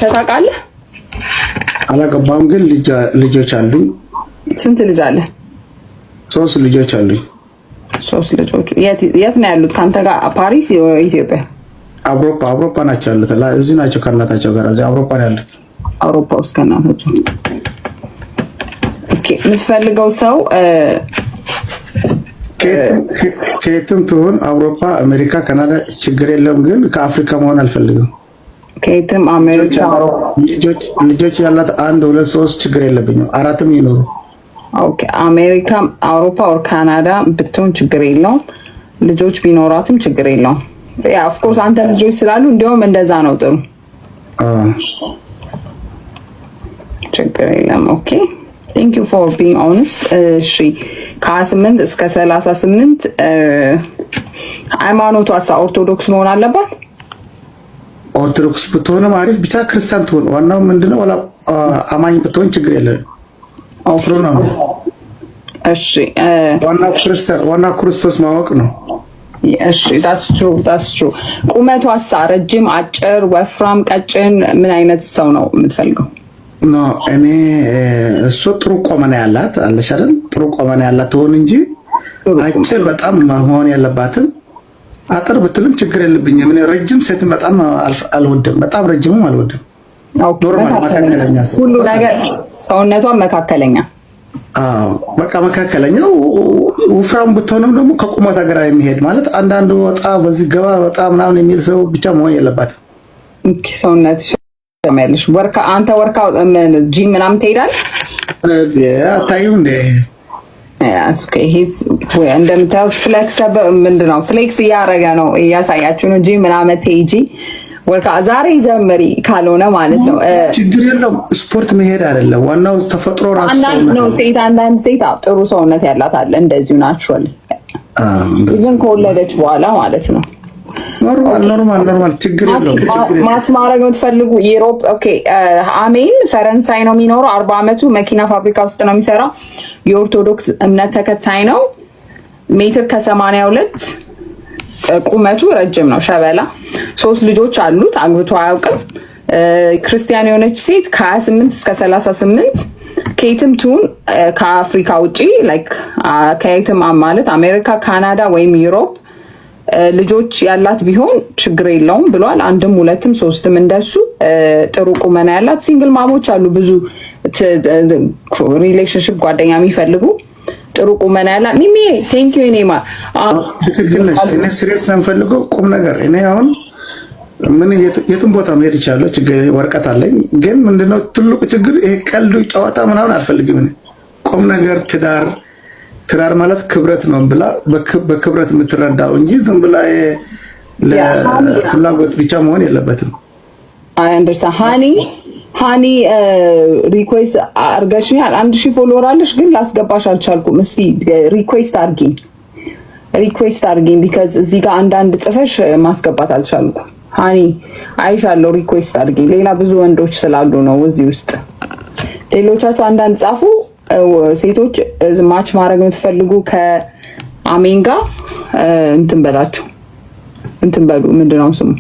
ታውቃለህ? አላገባም ግን ልጆች አሉኝ። ስንት ልጅ አለ? 3 ልጆች አሉኝ። 3 ልጆች የት ነው ያሉት? ካንተ ጋር ፓሪስ ኢትዮጵያ? አውሮፓ ናቸው ያሉት። እዚህ ናቸው ከእናታቸው ጋር እዚህ አውሮፓ ነው ያሉት። አውሮፓ ውስጥ ከእናታቸው። ኦኬ። የምትፈልገው ሰው ከየትም ትሆን አውሮፓ፣ አሜሪካ፣ ካናዳ ችግር የለውም። ግን ከአፍሪካ መሆን አልፈልግም። ከየትም አሜሪካ፣ ልጆች ያላት 1 2 3 ችግር የለብኝም። 4ም ይኖሩ። ኦኬ። አሜሪካ፣ አውሮፓ ኦር ካናዳ ብትሆን ችግር የለውም። ልጆች ቢኖራትም ችግር የለውም። ያ ኦፍ ኮርስ አንተ ልጆች ስላሉ እንዲያውም እንደዛ ነው ጥሩ። ችግር የለም። ኦኬ ቴንክ ዩ ፎር ቢንግ ኦነስት። እሺ ከ28 እስከ 38 ሃይማኖቷ ኦርቶዶክስ መሆን አለባት። ኦርቶዶክስ ብትሆንም አሪፍ፣ ብቻ ክርስቲያን ትሆን። ዋናው ምንድነው ወላ አማኝ ብትሆን ችግር የለም። እሺ ዋናው ክርስቶስ ማወቅ ነው። እሺ that's true። ቁመቷሳ ረጅም፣ አጭር፣ ወፍራም፣ ቀጭን ምን አይነት ሰው ነው የምትፈልገው? ኖ እኔ እሱ ጥሩ ቆመና ያላት አለሽ አይደል? ጥሩ ቆመና ያላት ትሆን እንጂ አጭር በጣም መሆን የለባትም። አጥር ብትልም ችግር የለብኝም። እኔ ረጅም ሴት በጣም አልወድም፣ በጣም ረጅምም አልወድም። ኖርማል መካከለኛ ሰው ሁሉ ነገር ሰውነቷ መካከለኛ። አዎ በቃ መካከለኛው። ወፍራም ብትሆንም ደግሞ ከቁመቷ ጋር የሚሄድ ማለት አንዳንድ ወጣ በዚህ ገባ ወጣ ምናምን የሚል ሰው ብቻ መሆን የለባትም። ኦኬ ሰውነትሽ ተመልሽ አንተ ወርካው ጂም ምናምን ትሄዳለህ? አታይም እንዴ? እንደምታዩት ፍሌክስ እያደረገ ነው፣ እያሳያችሁ ነው። ጂም ምናምን ትሄጂ ወርካ ዛሬ ጀምሪ ካልሆነ ማለት ነው ችግር የለውም። ስፖርት መሄድ አይደለም ዋናው ተፈጥሮ ራሱ ነው። አንዳንድ ሴት ጥሩ ሰውነት ያላት አለ እንደዚሁ ናቹራል ኢቭን ከወለደች በኋላ ማለት ነው። ኖርማል ችግር የለውም። ማች ማድረግ የምትፈልጉ ዩሮፕ ኦኬ። አሜን ፈረንሳይ ነው የሚኖረው። 40 ዓመቱ መኪና ፋብሪካ ውስጥ ነው የሚሰራው። የኦርቶዶክስ እምነት ተከታይ ነው። ሜትር ከ82 ቁመቱ ረጅም ነው። ሸበላ 3 ልጆች አሉት። አግብቶ አያውቅም። ክርስቲያን የሆነች ሴት ከ28 እስከ 38 ከየትም ትሁን ከአፍሪካ ውጪ ላይክ ከየትም ማለት አሜሪካ፣ ካናዳ ወይም ዩሮፕ ልጆች ያላት ቢሆን ችግር የለውም ብሏል። 1ም 2ም 3ም እንደሱ ጥሩ ቁመና ያላት ሲንግል ማሞች አሉ። ብዙ ሪሌሽንሽፕ ጓደኛ የሚፈልጉ ጥሩ ቁመና ያላት ሚሚ ቴንክ ዩ ኔማ ትክክል ነሽ። እኔ ሲሪየስ ነው የምፈልገው ቁም ነገር። እኔ አሁን ምን የትም ቦታ መሄድ ይቻላል። ችግር ወረቀት አለኝ። ግን ምንድነው ትልቁ ችግር ይሄ ቀልዱ ጨዋታ ምናምን አልፈልግም። እኔ ቁም ነገር ትዳር ማለት ክብረት ነው ብላ በክብረት የምትረዳው እንጂ ዝም ብላ ለፍላጎት ብቻ መሆን የለበትም። አይ አንደርስታንድ ሃኒ ሪኩዌስት አርገሽኛል። 1000 ፎሎወር አለሽ ግን ላስገባሽ አልቻልኩም። እስቲ ሪኩዌስት አርጊኝ ቢካዝ እዚህ ጋር አንዳንድ ጽፈሽ ማስገባት አልቻልኩም። ሃኒ አይሻለሁ፣ ሪኩዌስት አርጊ። ሌላ ብዙ ወንዶች ስላሉ ነው እዚህ ውስጥ። ሌሎቻችሁ አንዳንድ ጻፉ። ሴቶች ማች ማድረግ የምትፈልጉ ከአሜን ጋር እንትን በላችሁ፣ እንትን በሉ። ምንድነው ስሙ?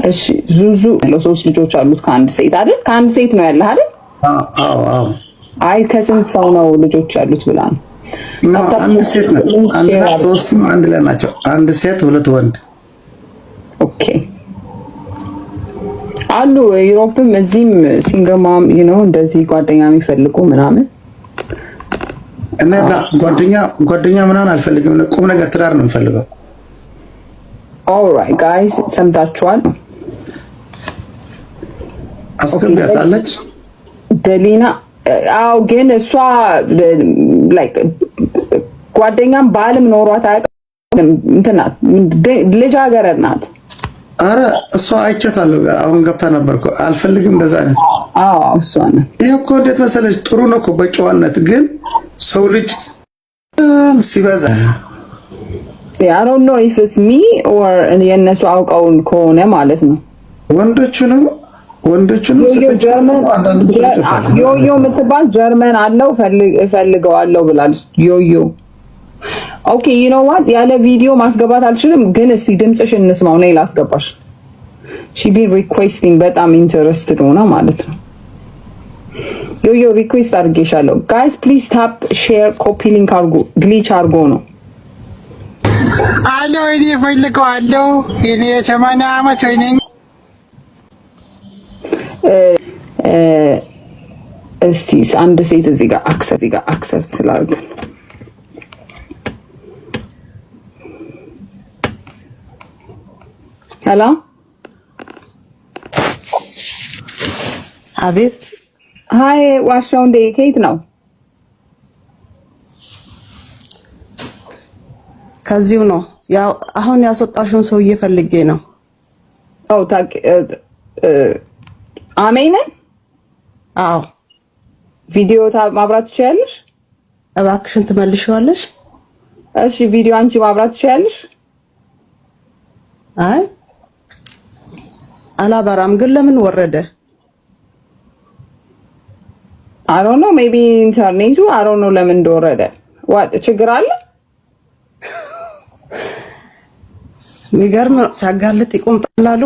እሺ ዙዙ ያለው 3 ልጆች አሉት ከአንድ ሴት አይደል? ከአንድ ሴት ነው ያለህ አይደል? አዎ። አይ ከስንት ሰው ነው ልጆች ያሉት ብላ ነው? አንድ ሴት ነው። 3ም አንድ ላይ ናቸው። 1 ሴት 2 ወንድ። ኦኬ አሉ ዩሮፕም እዚህም ሲንግል ማም እንደዚህ ጓደኛ የሚፈልጉ ምናምን። እና ጓደኛ ምናምን አልፈልግም። ቁም ነገር ትዳር ነው የምፈልገው። ኦልራይት ጋይስ ሰምታችኋል። አስከብያታለች ደሊና። አዎ ግን እሷ ላይክ ጓደኛም ባልም ኖሯት አያውቅም። እንትና ልጅ ሀገር ናት። አረ እሷ አይቻታለሁ። አሁን ገብታ ነበርኩ። አልፈልግም እንደዛ ነው። አዎ እሷ ነው። ይሄ እኮ እንዴት መሰለሽ ጥሩ ነው እኮ በጨዋነት ግን ሰው ልጅ ሲበዛ I don't know if it's me or የነሱ አውቀውን ከሆነ ማለት ነው። ወንዶቹንም ዮዮ የምትባል ጀርመን አለው እፈልገዋለሁ ብላለች። ዮዮ ኦኬ ዩ ኖ ዋት ያለ ቪዲዮ ማስገባት አልችልም፣ ግን እስቲ ድምፅሽን እንስማው ነው ላስገባሽ። ሺ ቢ ሪኩዌስቲንግ በጣም ኢንተረስትድ ሆና ማለት ነው። ዮ ሪኩዌስት አድርጌሻለሁ። ጋይስ ፕሊዝ ታፕ ሼር ኮፒ ሊንክ አድርጉ። ግሊች አድርጎ ነው አሎ እኔ ፈልገዋለሁ። እኔ 80 ዓመት ወይ ነኝ። እስቲ አንድ ሴት እዚህ ጋር አክሰፕት ላድርግ። ሄሎ አቤት። ሃይ ዋሻው እንደ ከየት ነው? ከዚሁ ነው። ያው አሁን ያስወጣሽውን ሰውዬ ፈልጌ ነው። ታውቂ አሜንን? አዎ። ቪዲዮ ማብራት ትችያለሽ? እባክሽን ትመልሺዋለሽ? እሺ ቪዲዮ አንቺ ማብራት ትችያለሽ? አይ አላበራም። ግን ለምን ወረደ? I don't know, maybe ኢንተርኔቱ I don't know ለምን እንደወረደ። ችግር አለ? የሚገርም ሳጋልጥ ይቆምጣላሉ።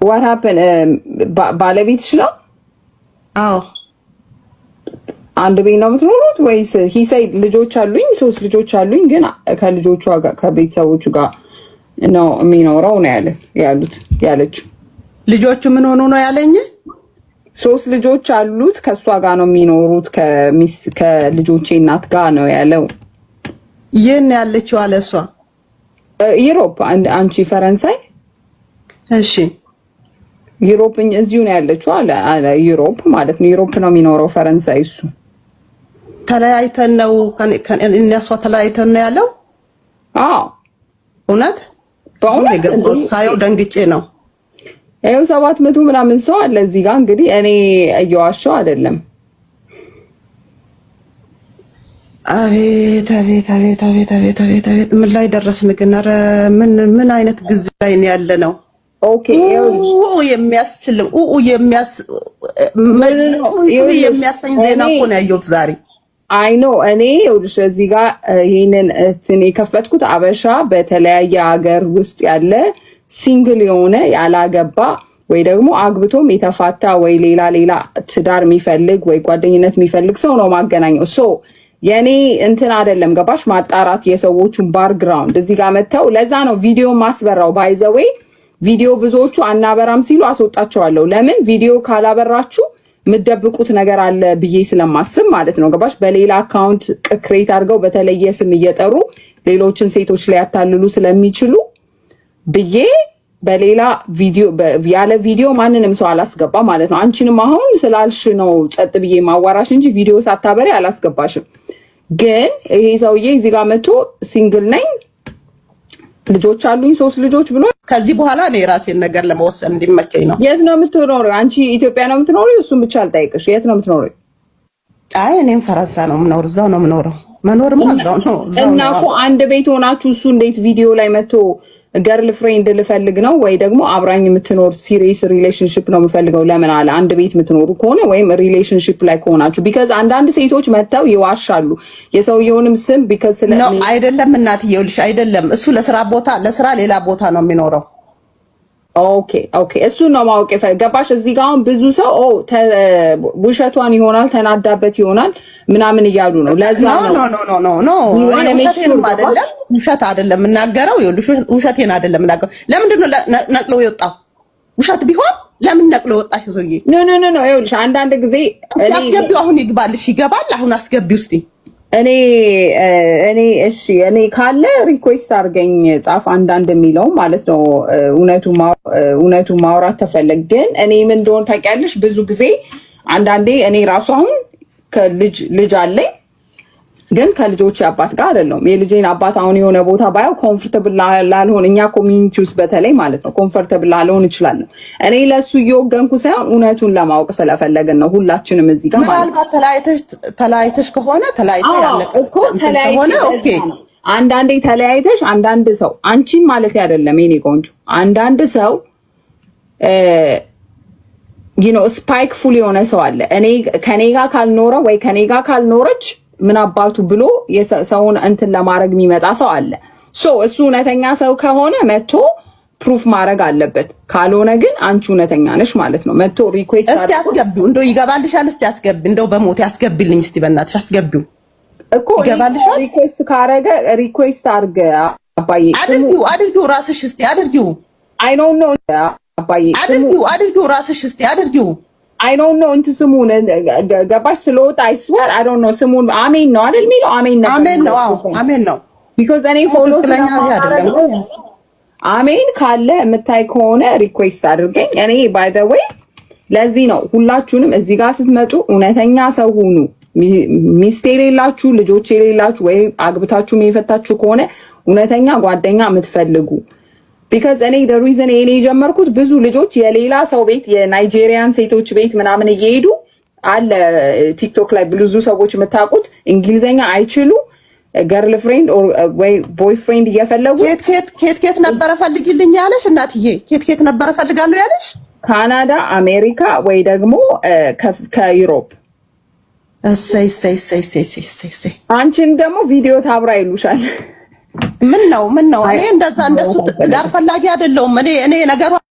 What happened? ባለቤትሽ ነው? አዎ። አንድ ቤት ነው የምትኖሩት ወይስ? he said ልጆች አሉኝ፣ 3 ልጆች አሉኝ፣ ግን ከልጆቿ ጋር ከቤተሰቦቹ ጋር ነው የሚኖረው ነው ያለችው። ልጆቹ ምን ሆኖ ነው ያለኝ? 3 ልጆች አሉት፣ ከሷ ጋር ነው የሚኖሩት፣ ከልጆቼ እናት ጋር ነው ያለው። የት ነው ያለችው አለ እሷ? ዩሮፕ። አንቺ ፈረንሳይ? እሺ ዩሮፕ እዚሁ ነው ያለችው አለ። ዩሮፕ ማለት ነው። ዩሮፕ ነው የሚኖረው ፈረንሳይ። እሱ ተለያይተን ነው እነሷ ተለያይተን ነው ያለው? አዎ። እውነት? በእውነት ሳየው ደንግጬ ነው። ይኸው 700 ምናምን ሰው አለ እዚህ ጋር። እንግዲህ እኔ እየዋሸሁ አይደለም። አቤት አቤት አቤት አቤት አቤት አቤት አቤት! ምን ላይ ደረስን ግን? ኧረ ምን አይነት ጊዜ ላይ ነው ያለ ነው? ኦኬ የሚያሰኝ ዜና እኮ ነው ያየሁት ዛሬ። አይ ኖ እኔ ይኸውልሽ እዚህ ጋር ይሄንን የከፈትኩት አበሻ በተለያየ ሀገር ውስጥ ያለ ሲንግል የሆነ ያላገባ ወይ ደግሞ አግብቶም የተፋታ ወይ ሌላ ትዳር የሚፈልግ ወይ ጓደኝነት የሚፈልግ ሰው ነው ማገናኘው። ሶ የኔ እንትን አይደለም ገባሽ? ማጣራት የሰዎቹን ባክግራውንድ እዚህ ጋር መተው። ለዛ ነው ቪዲዮ ማስበራው። ባይዘዌይ ቪዲዮ ብዙዎቹ አናበራም ሲሉ አስወጣቸዋለሁ። ለምን ቪዲዮ ካላበራችሁ የምትደብቁት ነገር አለ ብዬ ስለማስብ ማለት ነው ገባሽ? በሌላ አካውንት ክሬት አድርገው በተለየ ስም እየጠሩ ሌሎችን ሴቶች ላይ ያታልሉ ስለሚችሉ ብዬ በሌላ ቪዲዮ ያለ ቪዲዮ ማንንም ሰው አላስገባ ማለት ነው። አንቺንም አሁን ስላልሽ ነው ጸጥ ብዬ ማዋራሽ እንጂ ቪዲዮ ሳታበሪ አላስገባሽም። ግን ይሄ ሰውዬ እዚህ ጋር መጥቶ ሲንግል ነኝ ልጆች አሉኝ 3 ልጆች ብሎ ከዚህ በኋላ እኔ የራሴን ነገር ለመወሰን እንዲመቸኝ ነው። የት ነው የምትኖሪው? አንቺ ኢትዮጵያ ነው የምትኖሪው? እሱን ብቻ አልጠይቅሽ። የት ነው የምትኖሪው? አይ እኔም ፈረንሳይ ነው የምኖረው። እዛው ነው የምኖረው። መኖርማ እዛው ነው። እና እኮ አንድ ቤት ሆናችሁ እሱ እንዴት ቪዲዮ ላይ መጥቶ ገርል ፍሬንድ ልፈልግ ነው ወይ ደግሞ አብራኝ የምትኖር ሲሪየስ ሪሌሽንሽፕ ነው የምፈልገው ለምን አለ? አንድ ቤት የምትኖሩ ከሆነ ወይም ሪሌሽንሽፕ ላይ ከሆናችሁ ቢካዝ አንዳንድ ሴቶች መጥተው ይዋሻሉ የሰውየውንም ስም ቢካዝ ስለ ነው አይደለም። እናትዬ ይኸውልሽ አይደለም እሱ ለስራ ሌላ ቦታ ነው የሚኖረው። ኦኬ እሱ ነው ማወቅ ገባሽ? እዚህ ጋር አሁን ብዙ ሰው ውሸቷን ይሆናል ተናዳበት ይሆናል ምናምን እያሉ ነው። ለዛ ነው ኖ አይደለም ውሸት አይደለም የምናገረው። ይኸውልሽ ውሸቴን አይደለም የምናገረው። ለምንድን ነው ነቅሎ የወጣው? ውሸት ቢሆን ለምን ነቅሎ ወጣሽ ሰውዬ? ኖ ይኸውልሽ አንዳንድ ጊዜ አስገቢው። አሁን ይግባልሽ ይገባል። አሁን አስገቢው እስቲ። እኔ ካለ ሪኩዌስት አድርገኝ ጻፍ አንዳንድ የሚለው ማለት ነው። እውነቱ ማውራት ተፈለግ ግን እኔ ምን እንደሆነ ታውቂያለሽ? ብዙ ጊዜ አንዳንዴ እኔ ራሱ አሁን ልጅ አለኝ ግን ከልጆች አባት ጋር አይደለም። የልጄን አባት አሁን የሆነ ቦታ ባየው ኮምፎርታብል ላልሆን እኛ ኮሚኒቲ ውስጥ በተለይ ማለት ነው ኮምፎርታብል ላልሆን እችላለሁ። እኔ ለሱ እየወገንኩ ሳይሆን እውነቱን ለማወቅ ስለፈለግን ነው ሁላችንም እዚህ ጋር ማለት ነው። ተለያይተሽ ከሆነ ተለያይተሽ ያለቀ እኮ ከሆነ ኦኬ። አንዳንዴ ተለያይተሽ አንዳንድ ሰው አንቺን ማለት አይደለም የኔ ቆንጆ አንዳንድ ሰው ስፓይክ ፉል የሆነ ሰው አለ። ከኔ ጋር ካልኖረ ወይ ከኔ ጋር ካልኖረች ምን አባቱ ብሎ ሰውን እንትን ለማድረግ የሚመጣ ሰው አለ። እሱ እውነተኛ ሰው ከሆነ መጥቶ ፕሩፍ ማድረግ አለበት። ካልሆነ ግን አንቺ እውነተኛ ነሽ ማለት ነው። መጥቶ ሪኩዌስት እስቲ አስገቢው፣ እንደው ይገባልሻል። እስቲ አስገቢ፣ እንደው በሞት ያስገቢልኝ እስቲ በእናትሽ አስገቢው እኮ ይገባልሻል። ሪኩዌስት ካረገ ሪኩዌስት አድርገ አባዬ አድርጊው ራስሽ እስቲ አድርጊው። አይ ዶንት ኖ አባዬ አድርጊው ራስሽ እስቲ አድርጊው። አይ ዶንት ኖ እንት ስሙን ገባሽ ስለወጣ አይ ስዌር አይ ዶንት ኖ ስሙን አሜን ነው አይደል የሚለው አሜን ነው። አሜን ነው። አዎ አሜን ነው። ቢኮዝ እኔ ፎሎ ስለማደርግ አሜን ካለ የምታይ ከሆነ ሪኩዌስት አድርገኝ። እኔ ባይ ዘ ዌይ ለዚህ ነው ሁላችሁንም እዚህ ጋር ስትመጡ እውነተኛ ሰው ሁኑ። ሚስት የሌላችሁ ልጆች የሌላችሁ ወይ አግብታችሁ የፈታችሁ ከሆነ እውነተኛ ጓደኛ የምትፈልጉ ቢካዝ እኔ the reason እኔ የጀመርኩት ብዙ ልጆች የሌላ ሰው ቤት የናይጄሪያን ሴቶች ቤት ምናምን እየሄዱ አለ ቲክቶክ ላይ ብዙ ሰዎች የምታውቁት እንግሊዘኛ አይችሉ ገርል ፍሬንድ ወይ ቦይ ፍሬንድ እየፈለጉ ኬት ነበረ ፈልጊልኝ ያለሽ እናትዬ? ኬት ነበረ ፈልጋለሁ ያለሽ? ካናዳ፣ አሜሪካ ወይ ደግሞ ከዩሮፕ። እሰይ አንቺን ደግሞ ቪዲዮ ታብራ ይሉሻል። ምን ነው እኔ እንደዛ እንደሱ ጋር ፈላጊ አይደለሁም። እኔ ነገሩ